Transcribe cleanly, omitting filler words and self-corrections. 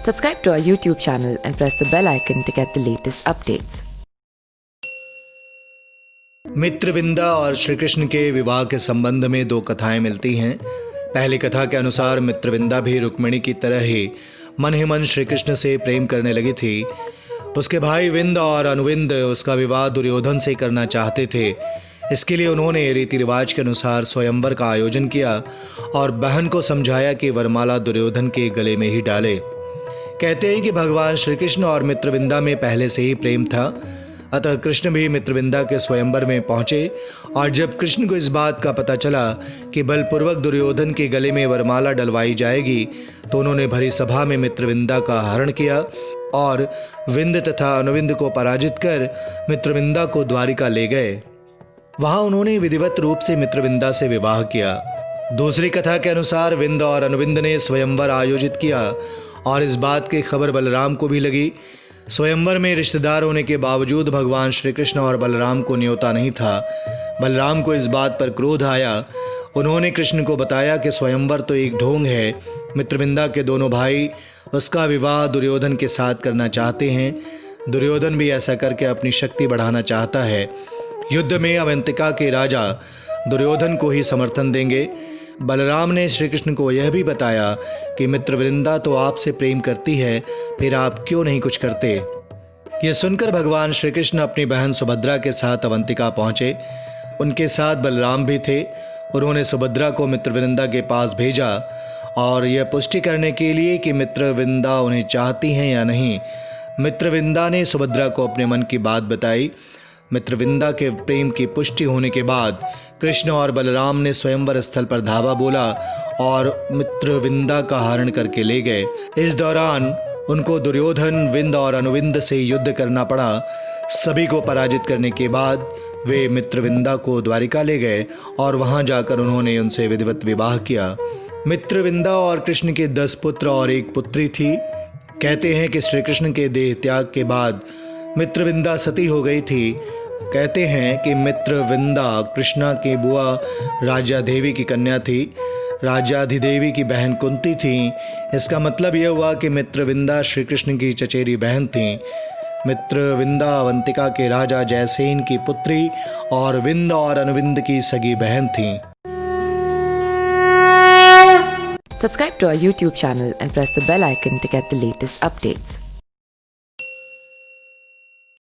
Subscribe to our YouTube channel and press the bell icon to get the latest updates. Mitravinda और श्री कृष्ण के विवाह के संबंध में दो कथाएं मिलती हैं। पहली कथा के अनुसार मित्रविंदा भी रुक्मिणी की तरह ही मन ही मन श्री कृष्ण से प्रेम करने लगी थी। उसके भाई विंद और अनुविंद उसका विवाह दुर्योधन से करना चाहते थे। इसके लिए उन्होंने रीति रिवाज के अनुसार स्वयंवर का आयोजन किया और बहन को समझाया कि वरमाला दुर्योधन के गले में ही डाले। कहते हैं कि भगवान श्री कृष्ण और मित्रविंदा में पहले से ही प्रेम था, अतः कृष्ण भी मित्रविंदा के स्वयंवर में पहुंचे और जब कृष्ण को इस बात का पता चला कि बलपूर्वक दुर्योधन के गले में वरमाला डलवाई जाएगी तो उन्होंने भरी सभा में मित्रविंदा का हरण किया और विंद तथा अनुविंद को पराजित कर मित्रविंदा को द्वारिका ले गए। वहां उन्होंने विधिवत रूप से मित्रविंदा से विवाह किया। दूसरी कथा के अनुसार विंद और अनुविंद ने स्वयंवर आयोजित किया और इस बात की खबर बलराम को भी लगी। स्वयंवर में रिश्तेदार होने के बावजूद भगवान श्री कृष्ण और बलराम को न्योता नहीं था। बलराम को इस बात पर क्रोध आया। उन्होंने कृष्ण को बताया कि स्वयंवर तो एक ढोंग है। मित्रविंदा के दोनों भाई उसका विवाह दुर्योधन के साथ करना चाहते हैं। दुर्योधन भी ऐसा करके अपनी शक्ति बढ़ाना चाहता है। युद्ध में अवंतिका के राजा दुर्योधन को ही समर्थन देंगे। बलराम ने श्री कृष्ण को यह भी बताया कि मित्रविंदा तो आपसे प्रेम करती है, फिर आप क्यों नहीं कुछ करते। यह सुनकर भगवान श्री कृष्ण अपनी बहन सुभद्रा के साथ अवंतिका पहुंचे। उनके साथ बलराम भी थे। उन्होंने सुभद्रा को मित्रविंदा के पास भेजा और यह पुष्टि करने के लिए कि मित्रविंदा उन्हें चाहती हैं या नहीं। मित्रविंदा ने सुभद्रा को अपने मन की बात बताई। मित्रविंदा के प्रेम की पुष्टि होने के बाद कृष्ण और बलराम ने स्वयंवर स्थल पर धावा बोला और मित्रविंदा का हरण करके ले गए। इस दौरान उनको दुर्योधन, विंद और अनुविंद से युद्ध करना पड़ा। सभी को पराजित करने के बाद वे मित्रविंदा को द्वारिका ले गए और वहां जाकर उन्होंने उनसे विधिवत विवाह किया। मित्रविंदा और कृष्ण के 10 पुत्र और एक पुत्री थी। कहते हैं कि श्री कृष्ण के देह त्याग के बाद मित्रविंदा सती हो गई थी। कहते हैं कि मित्रविंदा कृष्णा की बुआ राजादेवी की कन्या थी। राजाधिदेवी की बहन कुंती थी। इसका मतलब यह हुआ कि मित्रविंदा श्री कृष्ण की चचेरी बहन थी। मित्रविंदा अवंतिका के राजा जयसेन की पुत्री और विंद और अनुविंद की सगी बहन थी। Subscribe to our YouTube channel and press the bell icon to get the latest updates.